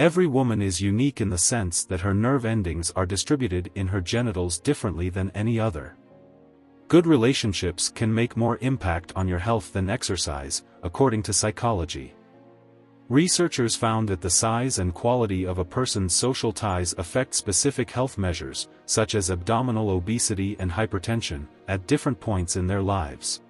Every woman is unique in the sense that her nerve endings are distributed in her genitals differently than any other. Good relationships can make more impact on your health than exercise, according to psychology. Researchers found that the size and quality of a person's social ties affect specific health measures, such as abdominal obesity and hypertension, at different points in their lives.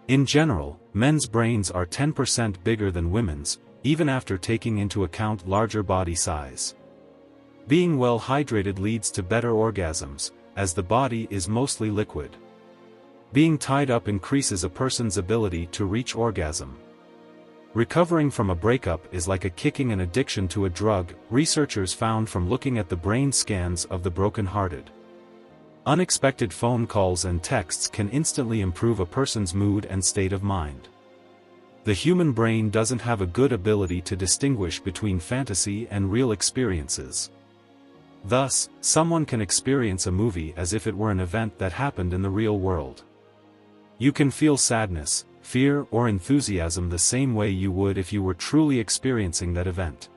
In general, men's brains are 10% bigger than women's, even after taking into account larger body size. Being well hydrated leads to better orgasms, as the body is mostly liquid. Being tied up increases a person's ability to reach orgasm. Recovering from a breakup is like kicking an addiction to a drug, researchers found from looking at the brain scans of the broken-hearted. Unexpected phone calls and texts can instantly improve a person's mood and state of mind. The human brain doesn't have a good ability to distinguish between fantasy and real experiences. Thus, someone can experience a movie as if it were an event that happened in the real world. You can feel sadness, fear, or enthusiasm the same way you would if you were truly experiencing that event.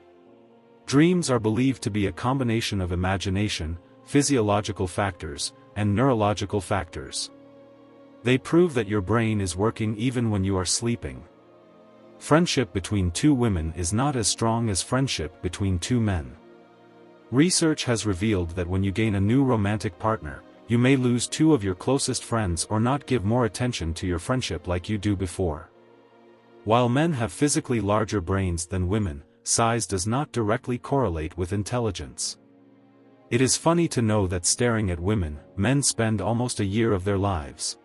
Dreams are believed to be a combination of imagination, physiological factors, and neurological factors. They prove that your brain is working even when you are sleeping. Friendship between two women is not as strong as friendship between two men. Research has revealed that when you gain a new romantic partner, you may lose two of your closest friends or not give more attention to your friendship like you do before. While men have physically larger brains than women, size does not directly correlate with intelligence. It is funny to know that staring at women, men spend almost a year of their lives.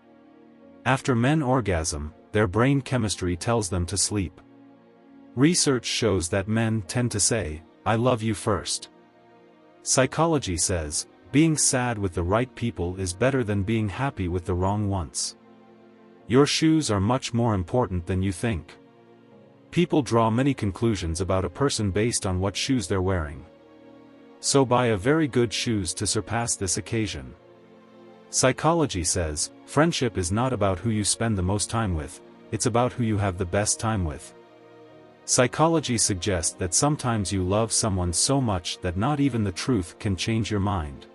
After men orgasm, their brain chemistry tells them to sleep. Research shows that men tend to say, "I love you" first. Psychology says, being sad with the right people is better than being happy with the wrong ones. Your shoes are much more important than you think. People draw many conclusions about a person based on what shoes they're wearing. So buy a very good shoes to surpass this occasion. Psychology says, friendship is not about who you spend the most time with, it's about who you have the best time with. Psychology suggests that sometimes you love someone so much that not even the truth can change your mind.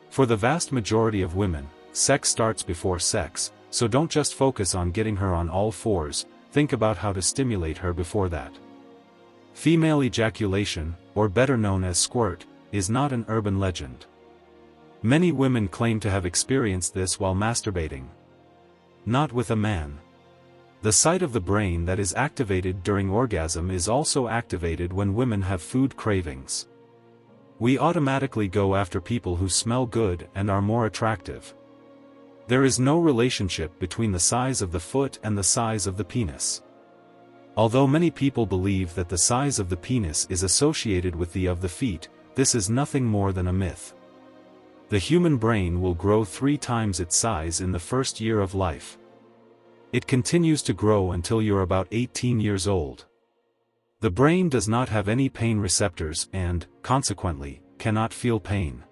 For the vast majority of women, sex starts before sex, so don't just focus on getting her on all fours, think about how to stimulate her before that. Female ejaculation, or better known as squirt, is not an urban legend. Many women claim to have experienced this while masturbating. Not with a man. The site of the brain that is activated during orgasm is also activated when women have food cravings. We automatically go after people who smell good and are more attractive. There is no relationship between the size of the foot and the size of the penis. Although many people believe that the size of the penis is associated with the of the feet, this is nothing more than a myth. The human brain will grow 3 times its size in the first year of life. It continues to grow until you're about 18 years old. The brain does not have any pain receptors and, consequently, cannot feel pain.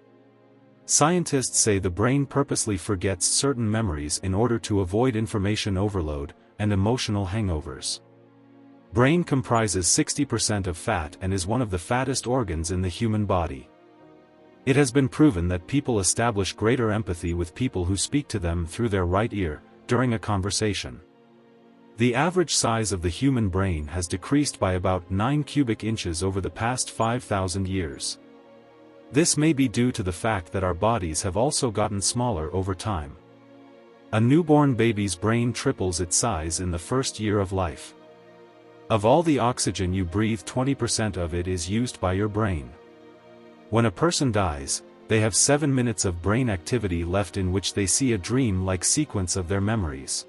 Scientists say the brain purposely forgets certain memories in order to avoid information overload and emotional hangovers. Brain comprises 60% of fat and is one of the fattest organs in the human body. It has been proven that people establish greater empathy with people who speak to them through their right ear, during a conversation. The average size of the human brain has decreased by about 9 cubic inches over the past 5,000 years. This may be due to the fact that our bodies have also gotten smaller over time. A newborn baby's brain triples its size in the first year of life. Of all the oxygen you breathe, 20% of it is used by your brain. When a person dies, they have 7 minutes of brain activity left in which they see a dream-like sequence of their memories.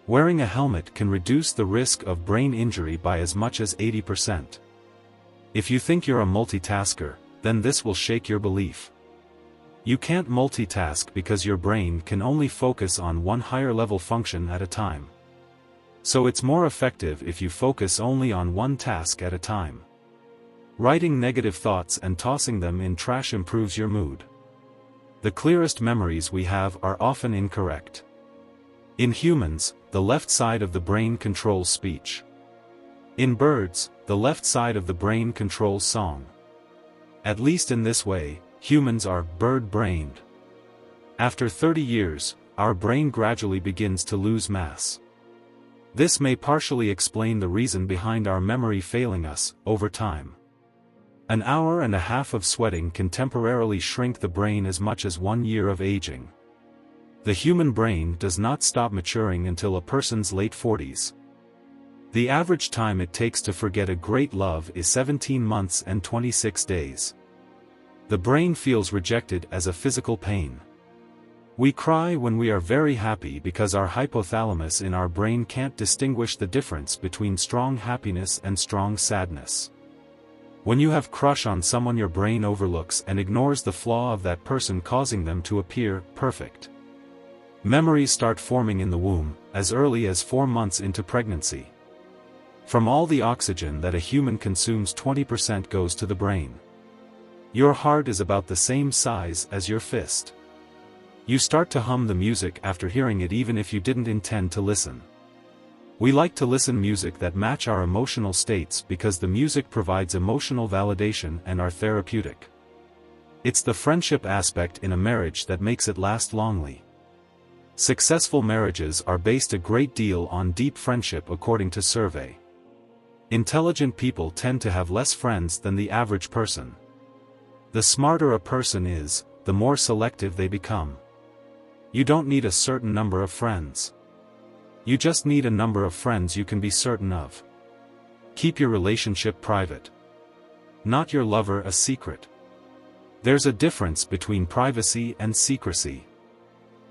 Wearing a helmet can reduce the risk of brain injury by as much as 80%. If you think you're a multitasker, then this will shake your belief. You can't multitask because your brain can only focus on one higher-level function at a time. So it's more effective if you focus only on one task at a time. Writing negative thoughts and tossing them in trash improves your mood. The clearest memories we have are often incorrect. In humans, the left side of the brain controls speech. In birds, the left side of the brain controls song. At least in this way, humans are bird-brained. After 30 years, our brain gradually begins to lose mass. This may partially explain the reason behind our memory failing us over time. An hour and a half of sweating can temporarily shrink the brain as much as 1 year of aging. The human brain does not stop maturing until a person's late 40s. The average time it takes to forget a great love is 17 months and 26 days. The brain feels rejected as a physical pain. We cry when we are very happy because our hypothalamus in our brain can't distinguish the difference between strong happiness and strong sadness. When you have crush on someone, your brain overlooks and ignores the flaw of that person, causing them to appear perfect. Memories start forming in the womb, as early as 4 months into pregnancy. From all the oxygen that a human consumes, 20% goes to the brain. Your heart is about the same size as your fist. You start to hum the music after hearing it even if you didn't intend to listen. We like to listen music that match our emotional states because the music provides emotional validation and are therapeutic. It's the friendship aspect in a marriage that makes it last longly. Successful marriages are based a great deal on deep friendship according to survey. Intelligent people tend to have less friends than the average person. The smarter a person is, the more selective they become. You don't need a certain number of friends. You just need a number of friends you can be certain of. Keep your relationship private. Not your lover a secret. There's a difference between privacy and secrecy.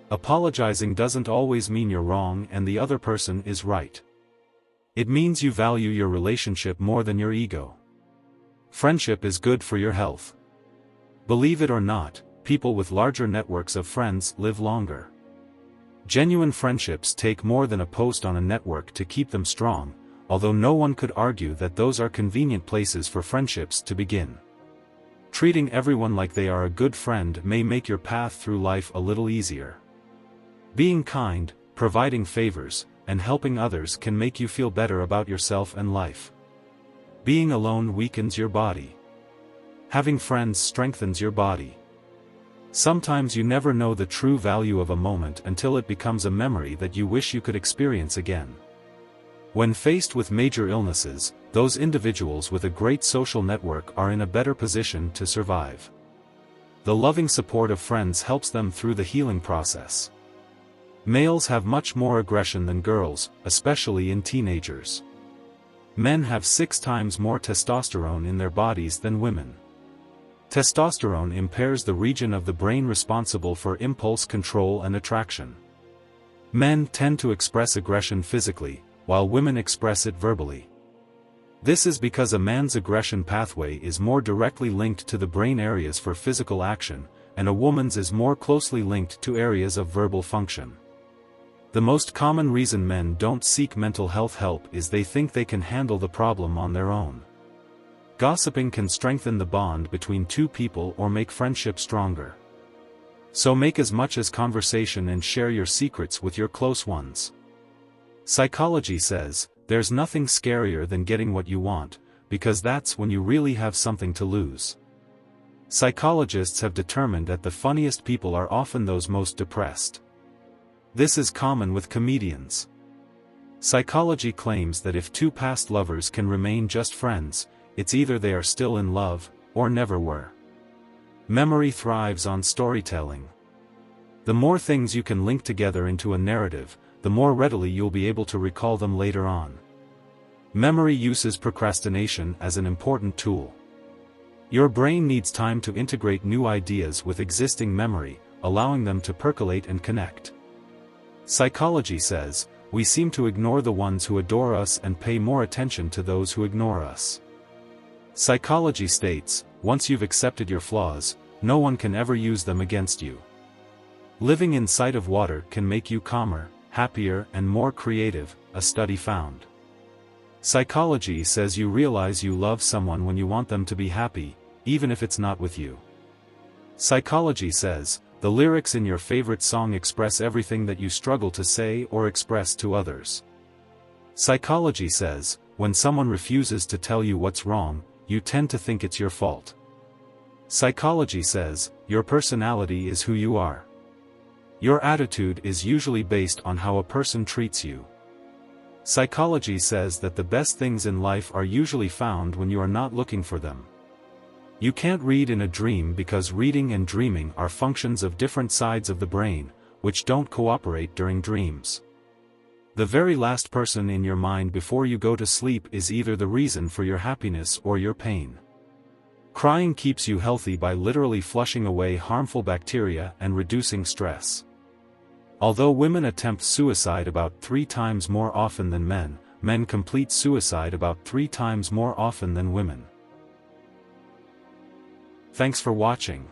Apologizing doesn't always mean you're wrong and the other person is right. It means you value your relationship more than your ego. Friendship is good for your health. Believe it or not, people with larger networks of friends live longer. Genuine friendships take more than a post on a network to keep them strong, although no one could argue that those are convenient places for friendships to begin. Treating everyone like they are a good friend may make your path through life a little easier. Being kind, providing favors, and helping others can make you feel better about yourself and life. Being alone weakens your body. Having friends strengthens your body. Sometimes you never know the true value of a moment until it becomes a memory that you wish you could experience again. When faced with major illnesses, those individuals with a great social network are in a better position to survive. The loving support of friends helps them through the healing process. Males have much more aggression than girls, especially in teenagers. Men have 6 times more testosterone in their bodies than women. Testosterone impairs the region of the brain responsible for impulse control and attraction. Men tend to express aggression physically, while women express it verbally. This is because a man's aggression pathway is more directly linked to the brain areas for physical action, and a woman's is more closely linked to areas of verbal function. The most common reason men don't seek mental health help is they think they can handle the problem on their own. Gossiping can strengthen the bond between two people or make friendship stronger. So make as much as conversation and share your secrets with your close ones. Psychology says, there's nothing scarier than getting what you want, because that's when you really have something to lose. Psychologists have determined that the funniest people are often those most depressed. This is common with comedians. Psychology claims that if 2 past lovers can remain just friends, it's either they are still in love, or never were. Memory thrives on storytelling. The more things you can link together into a narrative, the more readily you'll be able to recall them later on. Memory uses procrastination as an important tool. Your brain needs time to integrate new ideas with existing memory, allowing them to percolate and connect. Psychology says, we seem to ignore the ones who adore us and pay more attention to those who ignore us. Psychology states, once you've accepted your flaws, no one can ever use them against you. Living in sight of water can make you calmer, happier and more creative, a study found. Psychology says you realize you love someone when you want them to be happy, even if it's not with you. Psychology says, the lyrics in your favorite song express everything that you struggle to say or express to others. Psychology says, when someone refuses to tell you what's wrong, you tend to think it's your fault. Psychology says, your personality is who you are. Your attitude is usually based on how a person treats you. Psychology says that the best things in life are usually found when you are not looking for them. You can't read in a dream because reading and dreaming are functions of different sides of the brain, which don't cooperate during dreams. The very last person in your mind before you go to sleep is either the reason for your happiness or your pain. Crying keeps you healthy by literally flushing away harmful bacteria and reducing stress. Although women attempt suicide about 3 times more often than men, men complete suicide about 3 times more often than women. Thanks for watching.